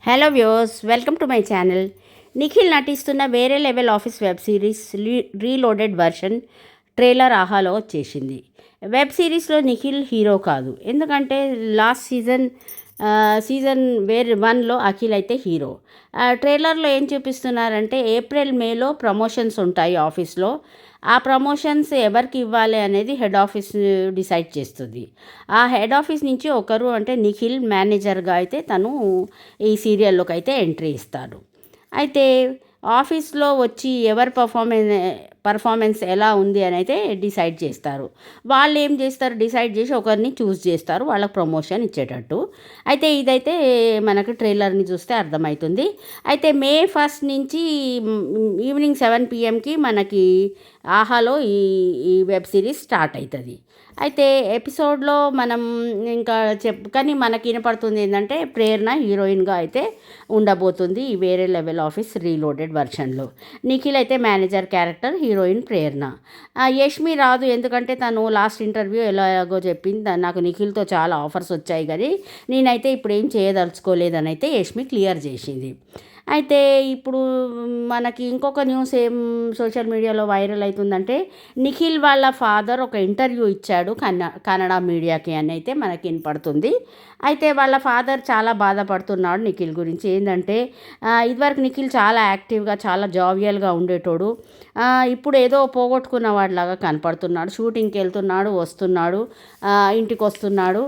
Hello viewers, welcome to my channel. Nikhil నటిస్తున్న వేరే level office web series reloaded version trailer ఆహాలో వచ్చేసింది. Web సిరీస్లో నిఖిల్ హీరో కాదు, ఎందుకంటే లాస్ట్ సీజన్ వేరే 1లో అఖిల్ అయితే హీరో. ట్రైలర్లో ఏం చూపిస్తున్నారంటే ఏప్రిల్ మేలో ప్రమోషన్స్ ఉంటాయి ఆఫీస్లో. ఆ ప్రమోషన్స్ ఎవరికి ఇవ్వాలి అనేది హెడ్ ఆఫీస్ డిసైడ్ చేస్తుంది. ఆ హెడ్ ఆఫీస్ నుంచి ఒకరు అంటే నిఖిల్ మేనేజర్గా అయితే తను ఈ సీరియల్లోకి అయితే ఎంట్రీ ఇస్తారు. అయితే ఆఫీస్లో వచ్చి ఎవరి పర్ఫార్మెన్స్ ఎలా ఉంది అని అయితే డిసైడ్ చేస్తారు. వాళ్ళు ఏం చేస్తారు, డిసైడ్ చేసి ఒకరిని చూస్ చేస్తారు వాళ్ళకి ప్రమోషన్ ఇచ్చేటట్టు. అయితే ఇదైతే మనకు ట్రైలర్ని చూస్తే అర్థమవుతుంది. అయితే మే 1 నుంచి ఈవినింగ్ 7 PM మనకి ఆహాలో ఈ వెబ్ సిరీస్ స్టార్ట్ అవుతుంది. అయితే ఎపిసోడ్లో మనం ఇంకా కానీ మనకి వినపడుతుంది ఏంటంటే ప్రేరణ హీరోయిన్గా అయితే ఉండబోతుంది ఈ వేరే లెవెల్ ఆఫీస్ రీలోడెడ్ వర్షన్లో. నిఖిల్ అయితే మేనేజర్ క్యారెక్టర్, హీరోయిన్ ప్రేరణ. యష్మి రాదు, ఎందుకంటే తను లాస్ట్ ఇంటర్వ్యూ ఎలాగో చెప్పింది, నాకు నిఖిల్తో చాలా ఆఫర్స్ వచ్చాయి కానీ నేనైతే ఇప్పుడు ఏం చేయదలుచుకోలేదని అయితే యష్మి క్లియర్ చేసింది. అయితే ఇప్పుడు మనకి ఇంకొక న్యూస్ ఏం సోషల్ మీడియాలో వైరల్ అవుతుందంటే నిఖిల్ వాళ్ళ ఫాదర్ ఒక ఇంటర్వ్యూ ఇచ్చాడు కన్నడ మీడియాకి అని అయితే మనకి వినపడుతుంది. అయితే వాళ్ళ ఫాదర్ చాలా బాధపడుతున్నాడు నిఖిల్ గురించి. ఏంటంటే ఇదివరకు నిఖిల్ చాలా యాక్టివ్గా చాలా జావియల్గా ఉండేటోడు. ఇప్పుడు ఏదో పోగొట్టుకున్న వాడిలాగా కనపడుతున్నాడు. షూటింగ్కి వెళ్తున్నాడు, వస్తున్నాడు, ఇంటికి వస్తున్నాడు.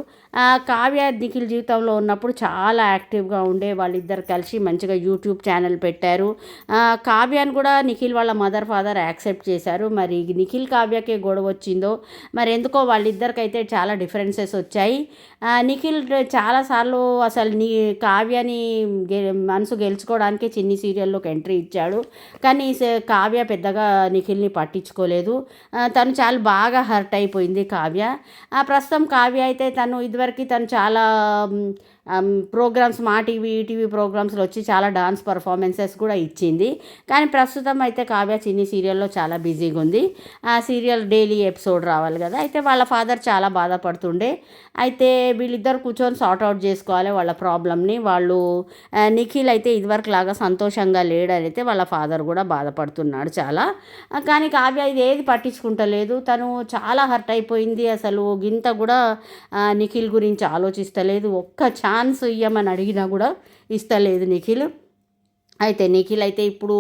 కావ్య నిఖిల్ జీవితంలో ఉన్నప్పుడు చాలా యాక్టివ్గా ఉండే వాళ్ళిద్దరు కలిసి మంచిగా యూట్యూబ్ ఛానల్ పెట్టారు. కావ్యాన్ని కూడా నిఖిల్ వాళ్ళ మదర్ ఫాదర్ యాక్సెప్ట్ చేశారు. మరి నిఖిల్ కావ్యకే గొడవ వచ్చిందో మరి ఎందుకో వాళ్ళిద్దరికైతే చాలా డిఫరెన్సెస్ వచ్చాయి. నిఖిల్ చాలాసార్లు అసలు కావ్యని మనసు గెలుచుకోవడానికి చిన్ని సీరియల్లోకి ఎంట్రీ ఇచ్చాడు, కానీ కావ్య పెద్దగా నిఖిల్ని పట్టించుకోలేదు. తను చాలా బాగా హర్ట్ అయిపోయింది కావ్య. ప్రస్తుతం కావ్య అయితే తను చాలా ప్రోగ్రామ్స్ మా టీవీ ఈటీవీ ప్రోగ్రామ్స్లో వచ్చి చాలా డాన్స్ పర్ఫార్మెన్సెస్ కూడా ఇచ్చింది. కానీ ప్రస్తుతం అయితే కావ్య చిన్ని సీరియల్లో చాలా బిజీగా ఉంది. ఆ సీరియల్ డైలీ ఎపిసోడ్ రావాలి కదా. అయితే వాళ్ళ ఫాదర్ చాలా బాధపడుతుండే. అయితే వీళ్ళిద్దరు కూర్చొని సార్ట్అవుట్ చేసుకోవాలి వాళ్ళ ప్రాబ్లమ్ని. నిఖిల్ అయితే ఇదివరకు లాగా సంతోషంగా లేడని అయితే వాళ్ళ ఫాదర్ కూడా బాధపడుతున్నాడు చాలా. కానీ కావ్య ఇది ఏది పట్టించుకుంటలేదు. తను చాలా హర్ట్ అయిపోయింది. అసలు గింత కూడా నిఖిల్ గురించి ఆలోచిస్తలేదు. ఒక్క ఛాన్స్ ఇవ్వమని అడిగినా కూడా ఇస్తలేదు నిఖిల్. అయితే నిఖిల్ అయితే ఇప్పుడు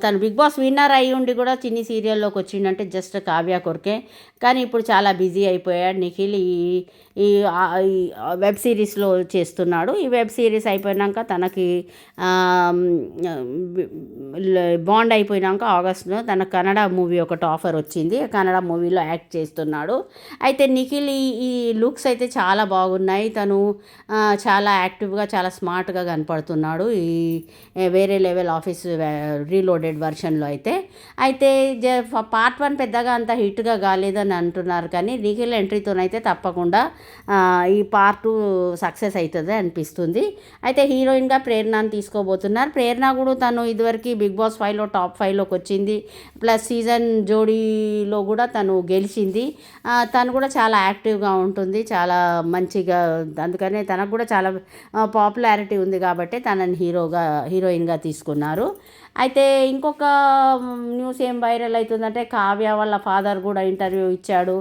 తను బిగ్ బాస్ విన్నర్ అయ్యి ఉండి కూడా చిన్ని సీరియల్లోకి వచ్చిండంటే జస్ట్ కావ్య కొరకే. కానీ ఇప్పుడు చాలా బిజీ అయిపోయాడు నిఖిల్. ఈ వెబ్ సిరీస్లో చేస్తున్నాడు. ఈ వెబ్ సిరీస్ అయిపోయాక తనకి బాండ్ అయిపోయినాక ఆగస్టులో తన కన్నడ మూవీ ఒకటి ఆఫర్ వచ్చింది. కన్నడ మూవీలో యాక్ట్ చేస్తున్నాడు. అయితే నిఖిల్ ఈ లుక్స్ అయితే చాలా బాగున్నాయి. తను చాలా యాక్టివ్గా చాలా స్మార్ట్గా కనపడుతున్నాడు ఈ వేరే లెవెల్ ఆఫీస్ రీలోడెడ్ వర్షన్లో అయితే పార్ట్ 1 పెద్దగా అంత హిట్గా కాలేదని అంటున్నారు. కానీ నిఖిల్ ఎంట్రీతోనైతే తప్పకుండా ఈ పార్ట్ 2 సక్సెస్ అవుతుంది అనిపిస్తుంది. అయితే హీరోయిన్గా ప్రేరణని తీసుకోబోతున్నారు. ప్రేరణ కూడా తను ఇదివరకు బిగ్ బాస్ 5లో టాప్ 5లోకి వచ్చింది. ప్లస్ సీజన్ జోడీలో కూడా తను గెలిచింది. తను కూడా చాలా యాక్టివ్గా ఉంటుంది, చాలా మంచిగా. అందుకనే తనకు కూడా చాలా పాపులారిటీ ఉంది కాబట్టి తనని హీరోయిన్గా తీసుకున్నారు. అయితే ఇంకొక న్యూస్ ఏం వైరల్ అవుతుందంటే కావ్య వాళ్ళ ఫాదర్ కూడా ఇంటర్వ్యూ ఇచ్చాడు.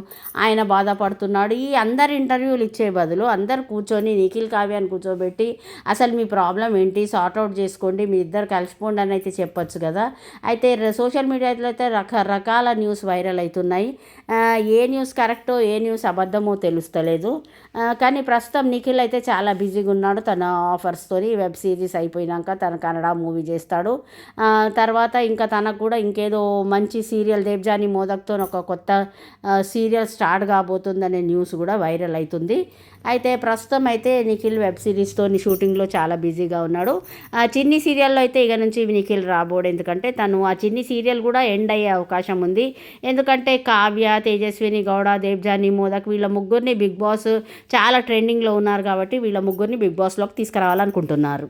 ఆయన బాధపడుతున్నాడు. ఈ అందరు ఇంటర్వ్యూలు ఇచ్చే బదులు అందరు కూర్చొని నిఖిల్ కావ్యాన్ని కూర్చోబెట్టి అసలు మీ ప్రాబ్లం ఏంటి సార్ట్అవుట్ చేసుకోండి, మీ ఇద్దరు కలిసిపోండి అని అయితే చెప్పొచ్చు కదా. అయితే సోషల్ మీడియాలో అయితే రకరకాల న్యూస్ వైరల్ అవుతున్నాయి. ఏ న్యూస్ కరెక్టో ఏ న్యూస్ అబద్ధమో తెలుస్తలేదు. కానీ ప్రస్తుతం నిఖిల్ అయితే చాలా బిజీగా ఉన్నాడు తన ఆఫర్స్తోని. వెబ్ సిరీస్ అయిపోయినాక తన కన్నడ మూవీ చేస్తాడు. తర్వాత ఇంకా తనకు కూడా ఇంకేదో మంచి సీరియల్ దేవ్జానీ మోదక్తో ఒక కొత్త సీరియల్ స్టార్ట్ కాబోతుందనే న్యూస్ కూడా వైరల్ అవుతుంది. అయితే ప్రస్తుతం అయితే నిఖిల్ వెబ్ సిరీస్తో షూటింగ్లో చాలా బిజీగా ఉన్నాడు. చిన్ని సీరియల్లో అయితే ఇక నుంచి నిఖిల్ రాబోడు, ఎందుకంటే తను ఆ చిన్ని సీరియల్ కూడా ఎండ్ అయ్యే అవకాశం ఉంది. ఎందుకంటే కావ్య, తేజస్విని గౌడ, దేవ్జానీ మోదక్ వీళ్ళ ముగ్గురిని బిగ్ బాస్ చాలా ట్రెండింగ్లో ఉన్నారు కాబట్టి వీళ్ళ ముగ్గురిని బిగ్ బాస్లోకి తీసుకురావాలనుకుంటున్నారు.